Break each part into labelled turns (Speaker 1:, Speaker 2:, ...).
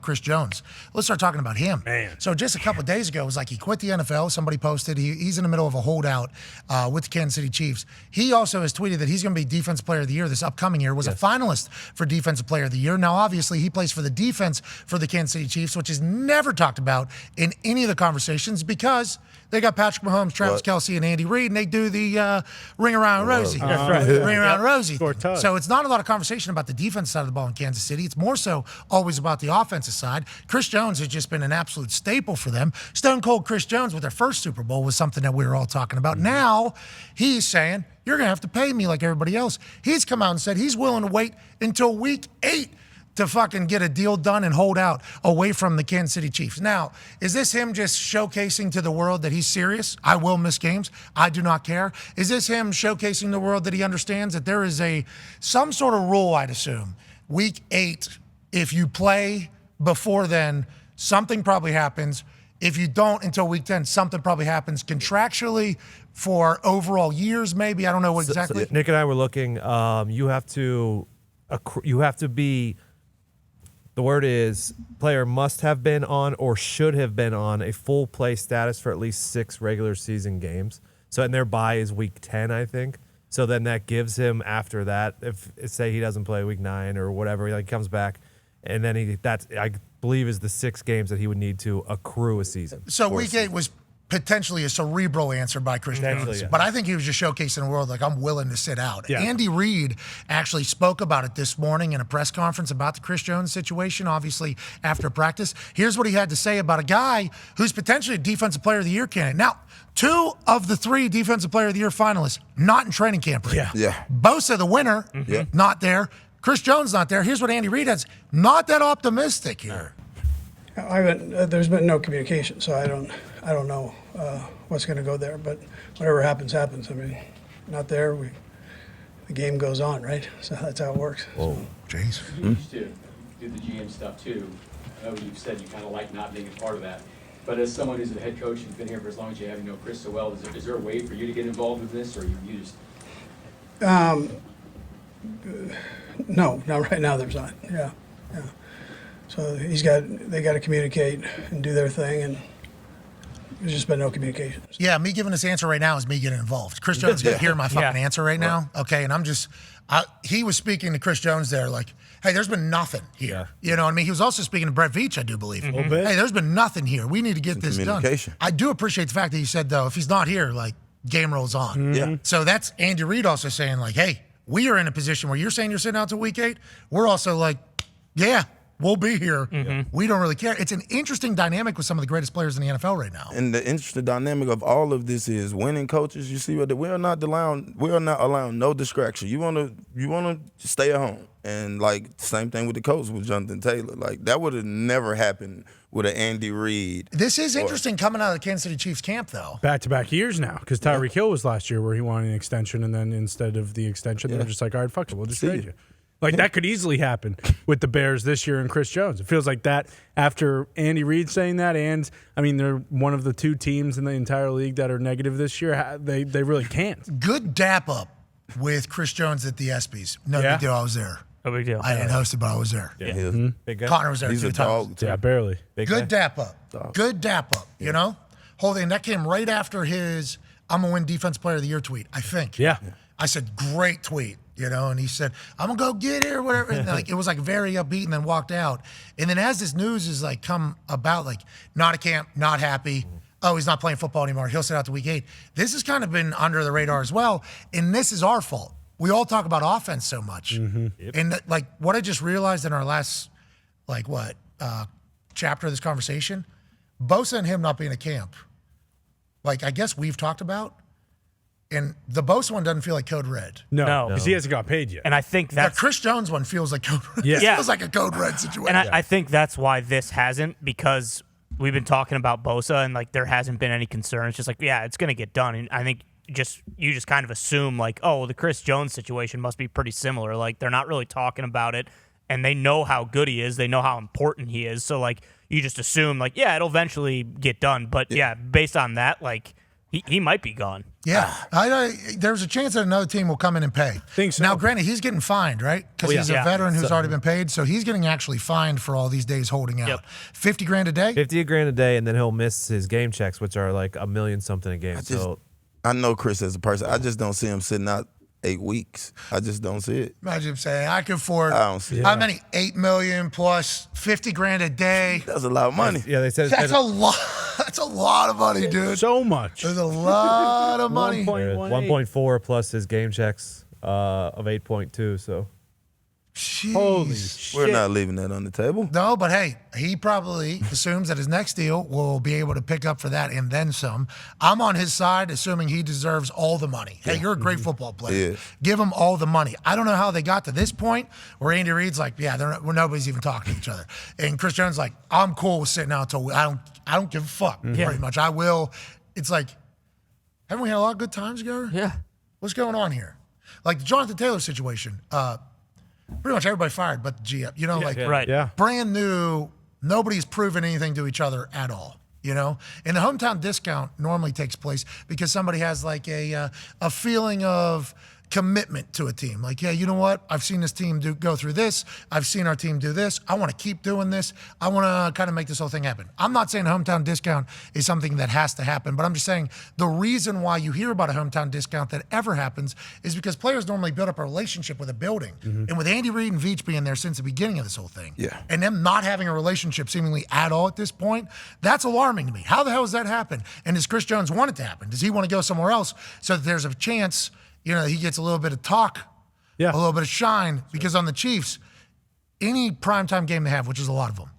Speaker 1: Chris Jones. Let's start talking about him.
Speaker 2: Man.
Speaker 1: So just a couple of days ago, it was like he quit the NFL. Somebody posted he's in the middle of a holdout with the Kansas City Chiefs. He also has tweeted that he's going to be Defensive Player of the Year this upcoming year, was a finalist for Defensive Player of the Year. Now, obviously, he plays for the defense for the Kansas City Chiefs, which is never talked about in any of the conversations because they got Patrick Mahomes, Travis Kelce, and Andy Reid, and they do the ring around Rosie.
Speaker 2: That's right.
Speaker 1: Ring around Rosie.
Speaker 2: Tug.
Speaker 1: So it's not a lot of conversation about the defense side of the ball in Kansas City. It's more so always about the offensive side. Chris Jones has just been an absolute staple for them. Stone Cold Chris Jones with their first Super Bowl was something that we were all talking about. Now he's saying, you're going to have to pay me like everybody else. He's come out and said he's willing to wait until week 8 to fucking get a deal done and hold out away from the Kansas City Chiefs. Now, is this him just showcasing to the world that he's serious? I will miss games. I do not care. Is this him showcasing the world that he understands that there is some sort of rule, I'd assume, week 8, if you play before then, something probably happens. If you don't until week 10, something probably happens contractually for overall years, maybe. I don't know what exactly.
Speaker 3: So Nick and I were looking. You have to be. The word is player must have been on or should have been on a full play status for at least 6 regular season games. So, and their bye is week 10, I think. So then that gives him after that, if say he doesn't play week 9 or whatever, he comes back, and then that's I believe is the 6 games that he would need to accrue a season.
Speaker 1: So week 8 was potentially a cerebral answer by Chris Jones.
Speaker 3: Yeah.
Speaker 1: But I think he was just showcasing the world like, I'm willing to sit out.
Speaker 2: Yeah.
Speaker 1: Andy Reid actually spoke about it this morning in a press conference about the Chris Jones situation, obviously after practice. Here's what he had to say about a guy who's potentially a Defensive Player of the Year candidate. Now, 2 of the 3 Defensive Player of the Year finalists not in training camp right now.
Speaker 4: Yeah.
Speaker 1: Bosa, the winner, not there. Chris Jones not there. Here's what Andy Reid has. Not that optimistic here.
Speaker 5: There's been no communication, so I don't know what's going to go there. But whatever happens, happens. I mean, not there. The game goes on, right? So that's how it works.
Speaker 1: Whoa, jeez.
Speaker 6: You used to do the GM stuff too. I know you've said you kind of like not being a part of that. But as someone who's a head coach who's been here for as long as you have, you know Chris so well, is there a way for you to get involved with this, or you just?
Speaker 5: No, not right now. There's not. Yeah. So they got to communicate and do their thing, and there's just been no communication.
Speaker 1: Yeah, me giving this answer right now is me getting involved. Chris Jones can hear my fucking answer right now, okay? And he was speaking to Chris Jones there like, hey, there's been nothing here. You know what I mean? He was also speaking to Brett Veach, I do believe.
Speaker 2: A little bit.
Speaker 1: Hey, there's been nothing here. We need to get this done. I do appreciate the fact that he said, though, if he's not here, like, game rolls on.
Speaker 4: Yeah.
Speaker 1: So that's Andy Reid also saying, like, hey, we are in a position where you're saying you're sitting out till week 8. We're also like, yeah, we'll be here. We don't really care. It's an interesting dynamic with some of the greatest players in the NFL right now.
Speaker 4: And the interesting dynamic of all of this is winning coaches. You see what we are not allowing no distraction. You want to stay at home. And like same thing with the coach with Jonathan Taylor. Like that would have never happened with an Andy Reid.
Speaker 1: This is interesting coming out of the Kansas City Chiefs camp, though.
Speaker 2: Back-to-back years now, because Tyreek Hill was last year where he wanted an extension, and then instead of the extension, they're just like, all right, fuck it, we'll just trade you. Like, that could easily happen with the Bears this year and Chris Jones. It feels like that after Andy Reid saying that, and, I mean, they're one of the 2 teams in the entire league that are negative this year. They really can't.
Speaker 1: Good dap up with Chris Jones at the ESPYs. No big deal, I was there.
Speaker 7: No big deal.
Speaker 1: I didn't host it, but I was there.
Speaker 3: Yeah. Big guy.
Speaker 1: Connor was there
Speaker 4: He's
Speaker 1: 2
Speaker 4: a
Speaker 1: times.
Speaker 4: dog.
Speaker 2: Yeah, barely.
Speaker 1: Good dap up. Good dap up, you know? Holding, that came right after his I'm going to win Defensive Player of the Year tweet, I think.
Speaker 2: Yeah.
Speaker 1: I said, great tweet, you know, and he said, I'm going to go get it or whatever. And like, it was like very upbeat and then walked out. And then as this news is like come about, like not at camp, not happy. Oh, he's not playing football anymore. He'll sit out to week 8. This has kind of been under the radar as well. And this is our fault. We all talk about offense so much. And like what I just realized in our last, chapter of this conversation, Bosa and him not being at camp, like I guess we've talked about, and the Bosa one doesn't feel like code red.
Speaker 2: No, because he hasn't got paid yet.
Speaker 7: And I think
Speaker 1: The
Speaker 7: that's
Speaker 1: Chris Jones one feels like code red.
Speaker 2: Yeah.
Speaker 1: This feels like a code red situation.
Speaker 7: and I think that's why this hasn't, because we've been talking about Bosa and like there hasn't been any concern. It's just like, yeah, it's gonna get done. And I think you just kind of assume like, oh, well, the Chris Jones situation must be pretty similar. Like they're not really talking about it, and they know how good he is. They know how important he is. So like you just assume like, yeah, it'll eventually get done. But yeah, based on that, like He might be gone.
Speaker 1: Yeah, there's a chance that another team will come in and pay.
Speaker 2: Think so.
Speaker 1: Now, granted, he's getting fined, right? Because he's a veteran who's already been paid, so he's getting actually fined for all these days holding out.
Speaker 7: Yep.
Speaker 1: $50,000 a day.
Speaker 3: 50 grand a day, and then he'll miss his game checks, which are like $1 million something a game.
Speaker 4: I know Chris as a person. I just don't see him sitting out 8 weeks. I just don't see it.
Speaker 1: Imagine him saying, "I can afford
Speaker 4: I don't see it.
Speaker 1: how many? $8 million plus $50,000 a day."
Speaker 4: That's a lot of money.
Speaker 3: Yeah, they said
Speaker 1: That's a lot. That's a lot of money, dude.
Speaker 2: So much.
Speaker 1: There's a lot of money.
Speaker 3: 1.4 plus his game checks of 8.2. So
Speaker 1: Jeez.
Speaker 2: Holy shit.
Speaker 4: We're not leaving that on the table.
Speaker 1: No, but hey, he probably assumes that his next deal will be able to pick up for that and then some. I'm on his side, assuming he deserves all the money. Hey, you're a great football player.
Speaker 4: Yeah.
Speaker 1: Give him all the money. I don't know how they got to this point where Andy Reid's like, yeah, nobody's even talking to each other, and Chris Jones like, I'm cool with sitting out until I don't give a fuck. Pretty much, I will. It's like, haven't we had a lot of good times together?
Speaker 7: Yeah.
Speaker 1: What's going on here? Like the Jonathan Taylor situation. Pretty much everybody fired but the GM. You know,
Speaker 7: Right.
Speaker 2: Yeah.
Speaker 1: brand new, nobody's proven anything to each other at all. You know, and the hometown discount normally takes place because somebody has like a feeling of commitment to a team. Like, yeah, you know what? I've seen this team go through this. I've seen our team do this. I want to keep doing this. I want to kind of make this whole thing happen. I'm not saying a hometown discount is something that has to happen, but I'm just saying the reason why you hear about a hometown discount that ever happens is because players normally build up a relationship with a building. And with Andy Reid and Veach being there since the beginning of this whole thing, and them not having a relationship seemingly at all at this point, that's alarming to me. How the hell does that happen? And does Chris Jones want it to happen? Does he want to go somewhere else so that there's a chance, you know, he gets a little bit of talk, a little bit of shine? Because on the Chiefs, any primetime game they have, which is a lot of them,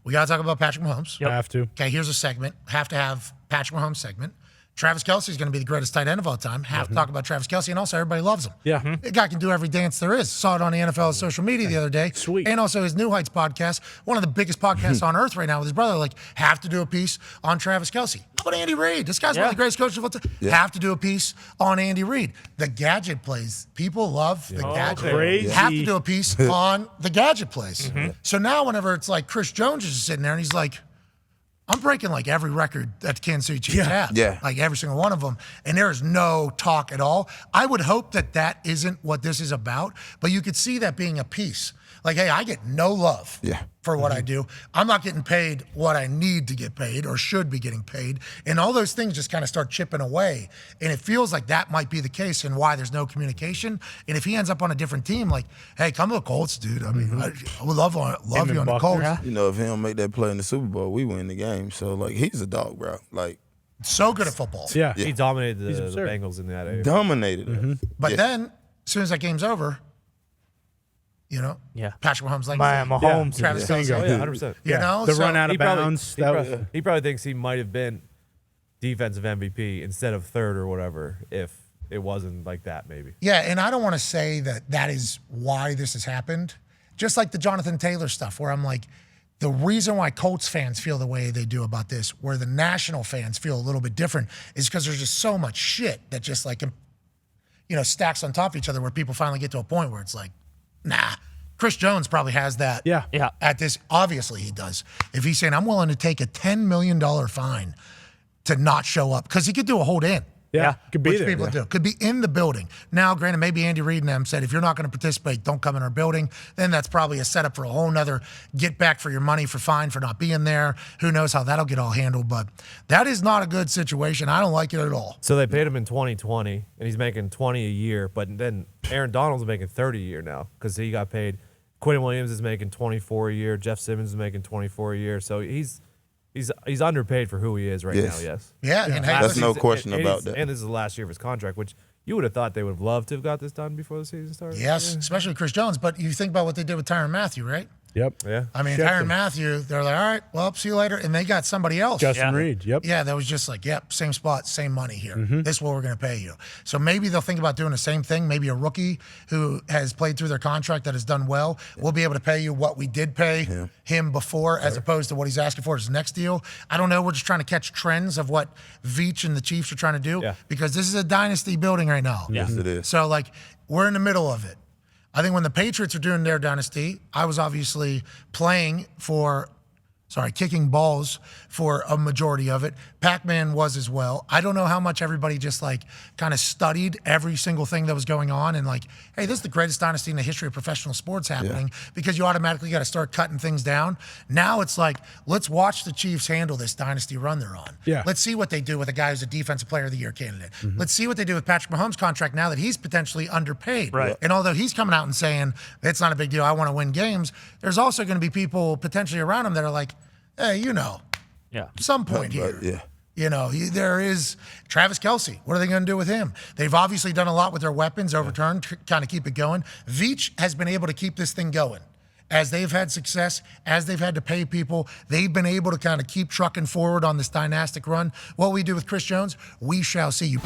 Speaker 1: we got to talk about Patrick Mahomes.
Speaker 2: Yep. Have to.
Speaker 1: Okay, here's a segment. Have to have Patrick Mahomes segment. Travis Kelce is going to be the greatest tight end of all time. Have to talk about Travis Kelce, and also everybody loves him.
Speaker 2: Yeah.
Speaker 1: The guy can do every dance there is. Saw it on the NFL social media the other day.
Speaker 2: Sweet.
Speaker 1: And also his New Heights podcast, one of the biggest podcasts on earth right now with his brother. Like, have to do a piece on Travis Kelce. How about Andy Reid? This guy's one of the greatest coaches of all time. Have to do a piece on Andy Reid. The gadget plays. People love the gadget.
Speaker 2: crazy.
Speaker 1: Have to do a piece on the gadget plays. So now whenever it's like Chris Jones is just sitting there and he's like, I'm breaking like every record that the Kansas City Chiefs have.
Speaker 4: Yeah.
Speaker 1: Like every single one of them. And there is no talk at all. I would hope that that isn't what this is about, but you could see that being a piece. Like, hey, I get no love for what I do. I'm not getting paid what I need to get paid or should be getting paid. And all those things just kind of start chipping away. And it feels like that might be the case and why there's no communication. And if he ends up on a different team, like, hey, come to the Colts, dude. I mean, I would love you on the Colts.
Speaker 4: You know, if he don't make that play in the Super Bowl, we win the game. So, like, he's a dog, bro. Like,
Speaker 1: so good at football.
Speaker 2: Yeah.
Speaker 3: he dominated the
Speaker 2: absurd.
Speaker 3: Bengals in that area.
Speaker 4: dominated us.
Speaker 1: But then, as soon as that game's over, you know, Patrick Mahomes like
Speaker 7: Mahomes.
Speaker 1: Travis
Speaker 3: Oh,
Speaker 1: Kelce.
Speaker 3: yeah, 100%.
Speaker 1: You know,
Speaker 2: The
Speaker 1: so
Speaker 2: run out of
Speaker 3: He probably-
Speaker 2: bounds.
Speaker 3: He probably thinks he might have been defensive MVP instead of third or whatever if it wasn't like that, maybe.
Speaker 1: Yeah, and I don't want to say that that is why this has happened. Just like the Jonathan Taylor stuff, where I'm like, the reason why Colts fans feel the way they do about this, where the national fans feel a little bit different, is because there's just so much shit that just like, you know, stacks on top of each other, where people finally get to a point where it's like, nah. Chris Jones probably has that.
Speaker 2: Yeah.
Speaker 1: At this, obviously he does. If he's saying, I'm willing to take a $10 million fine to not show up, because he could do a hold in.
Speaker 2: Yeah. Could be
Speaker 1: Which
Speaker 2: there.
Speaker 1: people do. Could be in the building. Now, granted, maybe Andy Reid and them said, if you're not going to participate, don't come in our building. Then that's probably a setup for a whole nother get back for your money for fine for not being there. Who knows how that'll get all handled. But that is not a good situation. I don't like it at all.
Speaker 3: So they paid him in 2020, and he's making 20 a year. But then Aaron Donald's making 30 a year now because he got paid. Quentin Williams is making 24 a year. Jeff Simmons is making 24 a year. So he's underpaid for who he is right now. Yes.
Speaker 1: Yeah. And hey,
Speaker 4: That's
Speaker 1: listen,
Speaker 4: no question
Speaker 3: And
Speaker 4: about
Speaker 3: he's-
Speaker 4: that.
Speaker 3: And this is the last year of his contract, which you would have thought they would have loved to have got this done before the season started.
Speaker 1: yes, especially Chris Jones. But you think about what they did with Tyrann Mathieu, right?
Speaker 2: Yep.
Speaker 3: Yeah.
Speaker 1: I mean,
Speaker 2: Shipped
Speaker 1: Tyrann
Speaker 2: him.
Speaker 1: Mathieu, they're like, all right, well, see you later. And they got somebody else.
Speaker 2: Justin Reid. Yep.
Speaker 1: Yeah, that was just like, yep, same spot, same money here. This is what we're going to pay you. So maybe they'll think about doing the same thing. Maybe a rookie who has played through their contract that has done well, we'll be able to pay you what we did pay him before, as opposed to what he's asking for his next deal. I don't know. We're just trying to catch trends of what Veach and the Chiefs are trying to do, because this is a dynasty building right now.
Speaker 4: Yes, it is.
Speaker 1: So, like, we're in the middle of it. I think when the Patriots are doing their dynasty, I was obviously playing for kicking balls for a majority of it. Pac-Man was as well. I don't know how much everybody just like kind of studied every single thing that was going on and like, hey, this is the greatest dynasty in the history of professional sports happening because you automatically got to start cutting things down. Now it's like, let's watch the Chiefs handle this dynasty run they're on.
Speaker 2: Yeah.
Speaker 1: Let's see what they do with a guy who's a defensive player of the year candidate. Let's see what they do with Patrick Mahomes' contract now that he's potentially underpaid.
Speaker 7: Right.
Speaker 1: And although he's coming out and saying, it's not a big deal, I want to win games, there's also going to be people potentially around him that are like, hey, some point here. There is Travis Kelce. What are they going to do with him? They've obviously done a lot with their weapons, overturned, kind of keep it going. Veach has been able to keep this thing going. As they've had success, as they've had to pay people, they've been able to kind of keep trucking forward on this dynastic run. What we do with Chris Jones, we shall see. You.